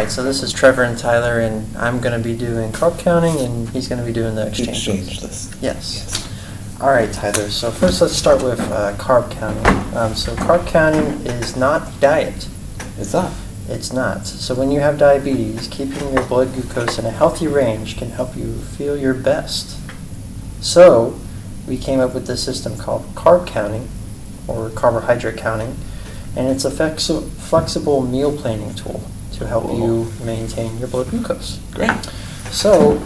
Alright, so this is Trevor and Tyler, and I'm going to be doing carb counting, and he's going to be doing the exchange list. Yes. Alright, Tyler, so first let's start with carb counting. So carb counting is not a diet. It's not? It's not. So when you have diabetes, keeping your blood glucose in a healthy range can help you feel your best. So we came up with this system called carb counting, or carbohydrate counting, and it's a flexible meal planning tool to help you maintain your blood glucose. Great. So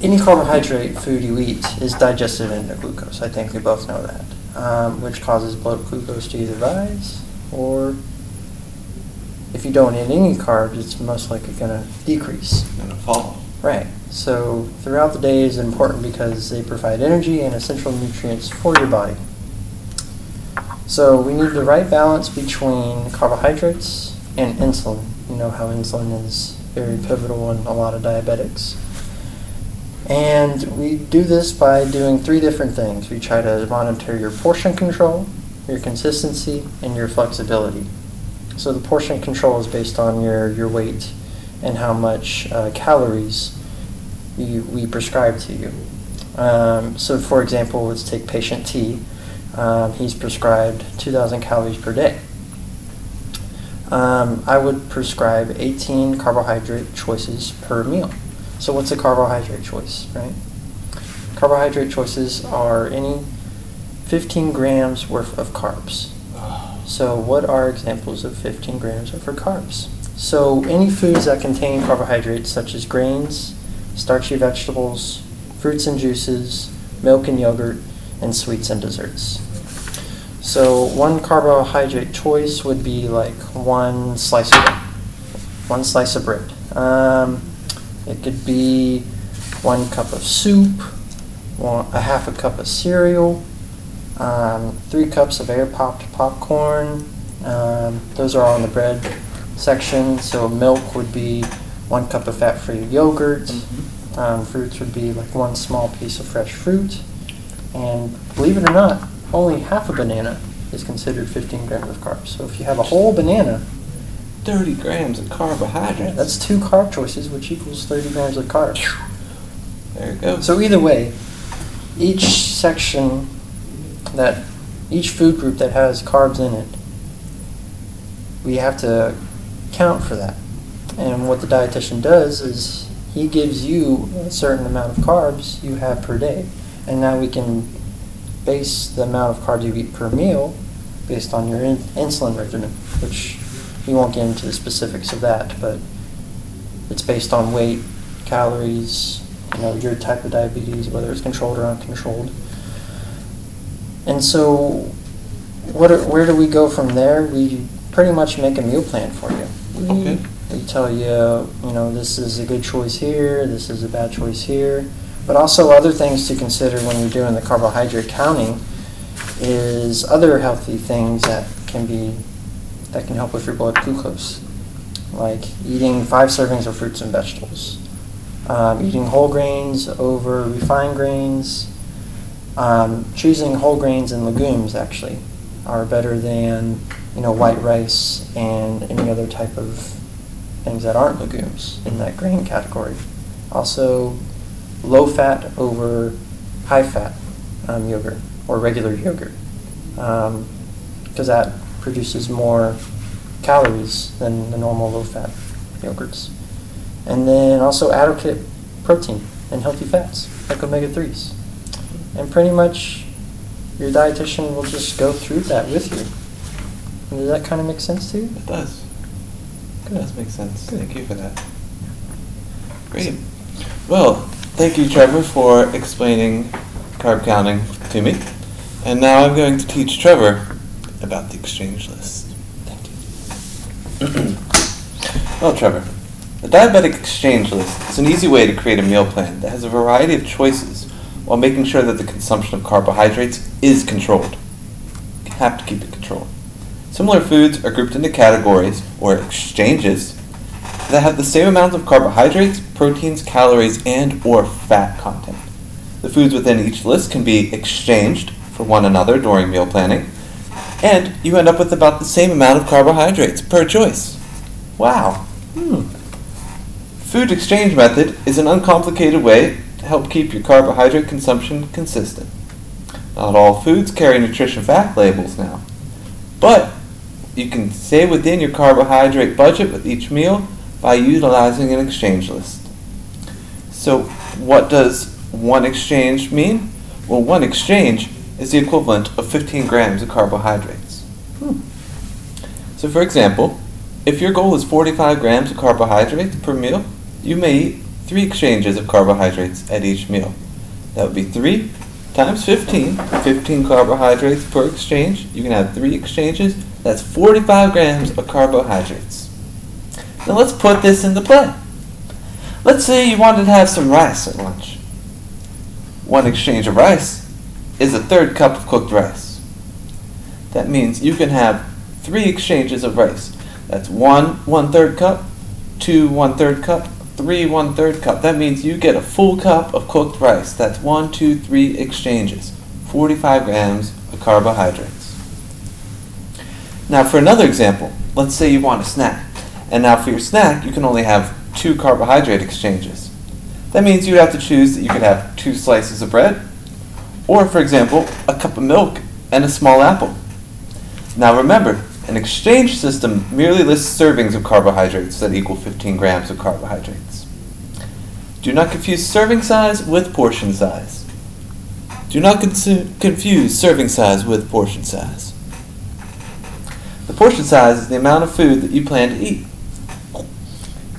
any carbohydrate food you eat is digested into glucose. I think we both know that, which causes blood glucose to either rise, or if you don't eat any carbs, it's most likely going to decrease. Going to fall. Right. So throughout the day is important because they provide energy and essential nutrients for your body. So we need the right balance between carbohydrates and insulin. You know how insulin is very pivotal in a lot of diabetics. And we do this by doing 3 different things. We try to monitor your portion control, your consistency, and your flexibility. So the portion control is based on your weight and how much calories we prescribe to you. So for example, let's take patient T. He's prescribed 2,000 calories per day. I would prescribe 18 carbohydrate choices per meal. So what's a carbohydrate choice, right? Carbohydrate choices are any 15 grams worth of carbs. So what are examples of 15 grams worth of carbs? So any foods that contain carbohydrates such as grains, starchy vegetables, fruits and juices, milk and yogurt, and sweets and desserts. So one carbohydrate choice would be like one slice of bread. It could be 1 cup of soup, a half a cup of cereal, 3 cups of air-popped popcorn. Those are all in the bread section. So milk would be 1 cup of fat-free yogurt. Fruits would be like 1 small piece of fresh fruit. And believe it or not, only half a banana is considered 15 grams of carbs. So if you have a whole banana, 30 grams of carbohydrates. That's 2 carb choices, which equals 30 grams of carbs. There you go. So either way, each section, each food group that has carbs in it, we have to count for that. And what the dietitian does is he gives you a certain amount of carbs you have per day. And now we can base the amount of carbs you eat per meal based on your insulin regimen, which we won't get into the specifics of that, but it's based on weight, calories, your type of diabetes, whether it's controlled or uncontrolled. And so where do we go from there? We pretty much make a meal plan for you. Okay. We tell you, this is a good choice here, this is a bad choice here. But also other things to consider when you're doing the carbohydrate counting is other healthy things that can help with your blood glucose, like eating 5 servings of fruits and vegetables, eating whole grains over refined grains, choosing whole grains and legumes actually are better than white rice and any other type of things that aren't legumes in that grain category. Also, low fat over high fat yogurt or regular yogurt, because that produces more calories than the normal low fat yogurts. And then also adequate protein and healthy fats like omega-3s. And pretty much your dietitian will just go through that with you. And does that kind of make sense to you? It does. It does make sense. Good. Thank you for that. Great. Well, thank you, Trevor, for explaining carb counting to me. And now I'm going to teach Trevor about the exchange list. Thank you. Well, Trevor, the diabetic exchange list is an easy way to create a meal plan that has a variety of choices while making sure that the consumption of carbohydrates is controlled. You have to keep it controlled. Similar foods are grouped into categories, or exchanges, that have the same amount of carbohydrates, proteins, calories, and or fat content. The foods within each list can be exchanged for one another during meal planning, and you end up with about the same amount of carbohydrates per choice. Wow, Food exchange method is an uncomplicated way to help keep your carbohydrate consumption consistent. Not all foods carry nutrition fact labels now, but you can stay within your carbohydrate budget with each meal by utilizing an exchange list. So what does one exchange mean? Well, one exchange is the equivalent of 15 grams of carbohydrates. So for example, if your goal is 45 grams of carbohydrates per meal, you may eat 3 exchanges of carbohydrates at each meal. That would be 3 times 15, 15 carbohydrates per exchange. You can have 3 exchanges. That's 45 grams of carbohydrates. Now let's put this into play. Let's say you wanted to have some rice at lunch. 1 exchange of rice is a 1/3 cup of cooked rice. That means you can have 3 exchanges of rice. That's 1 1/3 cup, 2 1/3 cup, 3 1/3 cup. That means you get a full cup of cooked rice. That's 1, 2, 3 exchanges. 45 grams of carbohydrates. Now for another example, let's say you want a snack. And now for your snack, you can only have 2 carbohydrate exchanges. That means you'd have to choose that you could have 2 slices of bread, or for example, a cup of milk and a small apple. Now remember, an exchange system merely lists servings of carbohydrates that equal 15 grams of carbohydrates. Do not confuse serving size with portion size. Do not confuse serving size with portion size. The portion size is the amount of food that you plan to eat.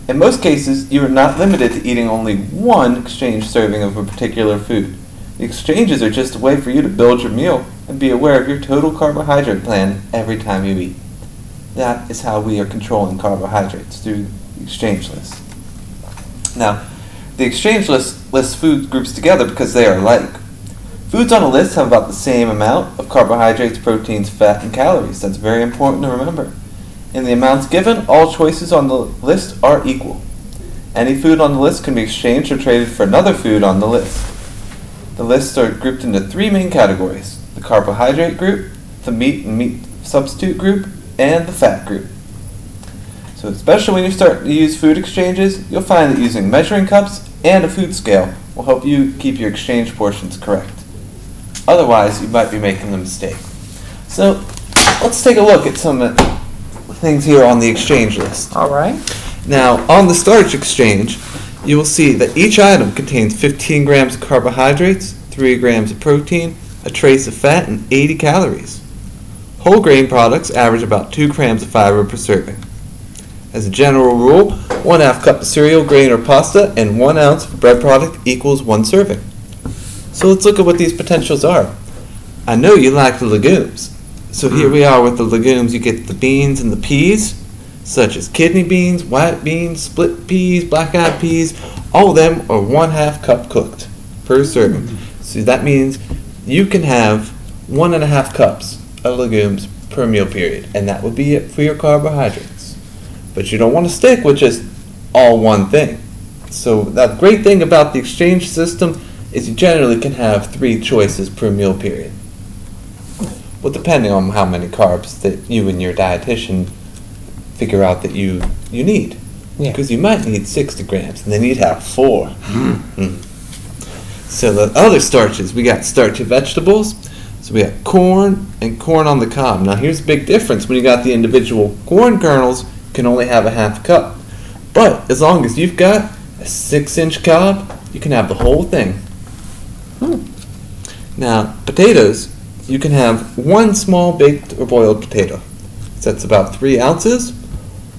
In most cases, you are not limited to eating only 1 exchange serving of a particular food. The exchanges are just a way for you to build your meal and be aware of your total carbohydrate plan every time you eat. That is how we are controlling carbohydrates, through the exchange list. Now, the exchange list lists food groups together because they are alike. Foods on a list have about the same amount of carbohydrates, proteins, fat, and calories. That's very important to remember. In the amounts given, all choices on the list are equal. Any food on the list can be exchanged or traded for another food on the list. The lists are grouped into 3 main categories: the carbohydrate group, the meat and meat substitute group, and the fat group. So especially when you start to use food exchanges, you'll find that using measuring cups and a food scale will help you keep your exchange portions correct. Otherwise, you might be making a mistake. So let's take a look at some things here on the exchange list. All right. Now, on the starch exchange, you will see that each item contains 15 grams of carbohydrates, 3 grams of protein, a trace of fat, and 80 calories. Whole grain products average about 2 grams of fiber per serving. As a general rule, 1/2 cup of cereal, grain, or pasta and 1 ounce of bread product equals 1 serving. So let's look at what these potentials are. I know you like the legumes. So here we are with the legumes. You get the beans and the peas, such as kidney beans, white beans, split peas, black-eyed peas. All of them are 1/2 cup cooked per serving. So that means you can have 1.5 cups of legumes per meal period, and that would be it for your carbohydrates. But you don't want to stick with just all one thing. So the great thing about the exchange system is you generally can have 3 choices per meal period. Well, depending on how many carbs that you and your dietitian figure out that you need. Yeah. Because you might need 60 grams, and then you'd have 4. So the other starches, we got starchy vegetables. So we got corn and corn on the cob. Now here's a big difference. When you got the individual corn kernels, you can only have a 1/2 cup. But as long as you've got a 6-inch cob, you can have the whole thing. Now potatoes, you can have 1 small baked or boiled potato. So that's about 3 ounces.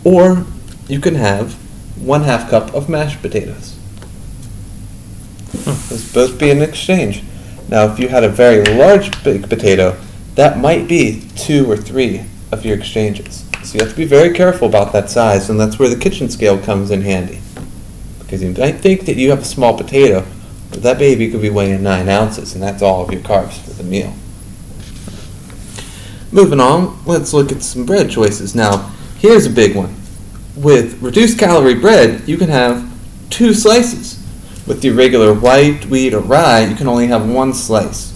Or you can have 1/2 cup of mashed potatoes. Those both be an exchange. Now, if you had a very large baked potato, that might be 2 or 3 of your exchanges. So you have to be very careful about that size, and that's where the kitchen scale comes in handy. Because you might think that you have a small potato, but that baby could be weighing 9 ounces, and that's all of your carbs for the meal. Moving on, let's look at some bread choices. Now, here's a big one. With reduced calorie bread, you can have 2 slices. With the regular white, wheat, or rye, you can only have 1 slice.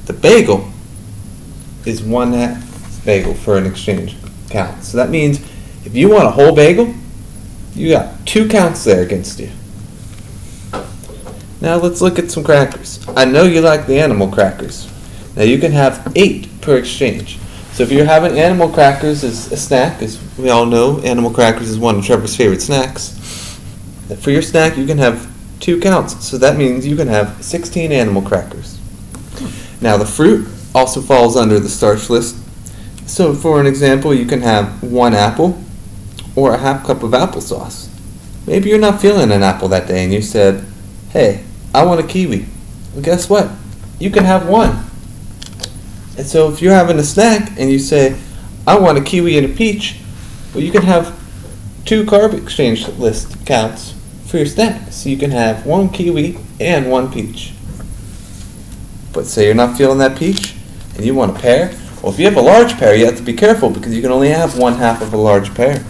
The bagel is 1/2 bagel for an exchange count. So that means If you want a whole bagel, you got 2 counts there against you. Now let's look at some crackers. I know you like the animal crackers. Now you can have 8 per exchange. So if you're having animal crackers as a snack, as we all know, animal crackers is one of Trevor's favorite snacks. For your snack, you can have 2 counts. So that means you can have 16 animal crackers. Now the fruit also falls under the starch list. So for an example, you can have 1 apple or a half cup of applesauce. Maybe you're not feeling an apple that day and you said, hey, I want a kiwi. Well, guess what? You can have 1. And so if you're having a snack and you say, I want a kiwi and a peach, well, you can have 2 carb exchange list counts for your snack. So you can have 1 kiwi and 1 peach. But say you're not feeling that peach and you want a pear. Well, if you have a large pear, you have to be careful because you can only have 1/2 of a large pear.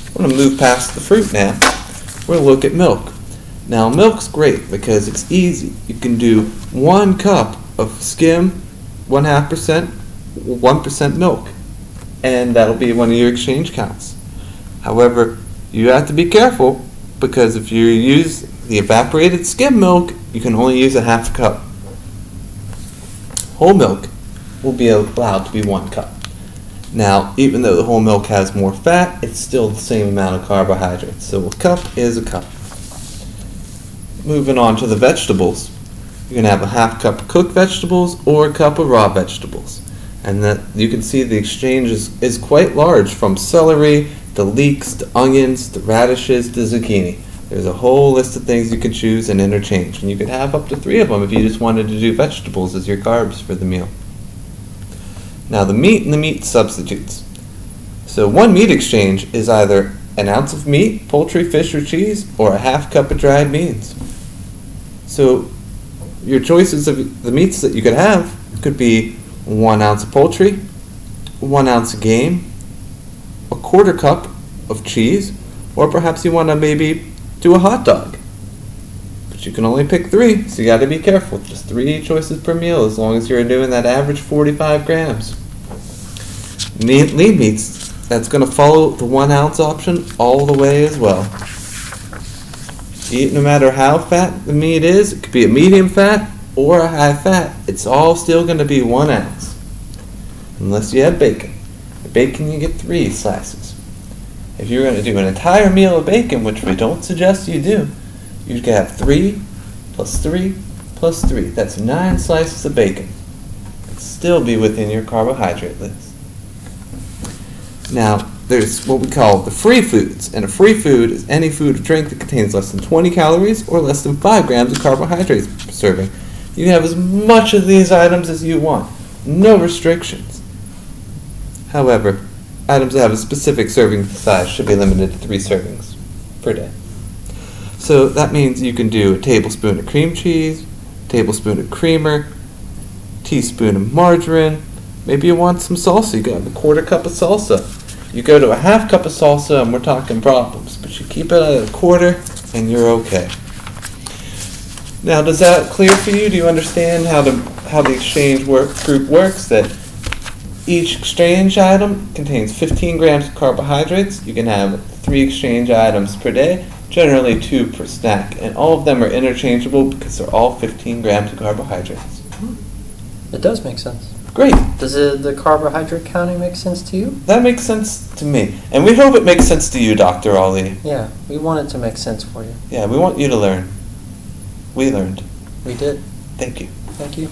I'm going to move past the fruit now. We're going to look at milk. Now, milk's great because it's easy. You can do 1 cup of skim, 0.5%, 1% milk, and that'll be one of your exchange counts. However, you have to be careful because if you use the evaporated skim milk, you can only use a 1/2 cup. Whole milk will be allowed to be 1 cup. Now, even though the whole milk has more fat, it's still the same amount of carbohydrates. So a cup is a cup. Moving on to the vegetables, you can have a 1/2 cup of cooked vegetables or a cup of raw vegetables. And that you can see the exchange is quite large, from celery to leeks to onions to radishes to zucchini. There's a whole list of things you can choose and interchange. And you could have up to 3 of them if you just wanted to do vegetables as your carbs for the meal. Now the meat and the meat substitutes. So 1 meat exchange is either an ounce of meat, poultry, fish, or cheese, or a 1/2 cup of dried beans. So your choices of the meats that you could have could be 1 ounce of poultry, 1 ounce of game, a 1/4 cup of cheese, or perhaps you want to maybe do a hot dog. But you can only pick 3, so you got to be careful. Just 3 choices per meal as long as you're doing that average 45 grams. Lean meats, that's going to follow the 1 ounce option all the way as well. No matter how fat the meat is, it could be a medium fat or a high fat, it's all still going to be 1 ounce. Unless you have bacon. The bacon, you get 3 slices. If you're going to do an entire meal of bacon, which we don't suggest you do, you could have 3 plus 3 plus 3. That's 9 slices of bacon. It'd still be within your carbohydrate list. Now, there's what we call the free foods. And a free food is any food or drink that contains less than 20 calories or less than 5 grams of carbohydrates per serving. You can have as much of these items as you want. No restrictions. However, items that have a specific serving size should be limited to 3 servings per day. So that means you can do a tablespoon of cream cheese, tablespoon of creamer, teaspoon of margarine. Maybe you want some salsa. You got a 1/4 cup of salsa. You go to a 1/2 cup of salsa and we're talking problems, but you keep it at a 1/4 and you're okay. Now, does that clear for you? Do you understand how the exchange group works? That each exchange item contains 15 grams of carbohydrates. You can have 3 exchange items per day, generally 2 per snack, and all of them are interchangeable because they're all 15 grams of carbohydrates. It does make sense. Great. Does the carbohydrate counting make sense to you? That makes sense to me. And we hope it makes sense to you, Dr. Ali. Yeah, we want it to make sense for you. Yeah, we want you to learn. We learned. We did. Thank you. Thank you.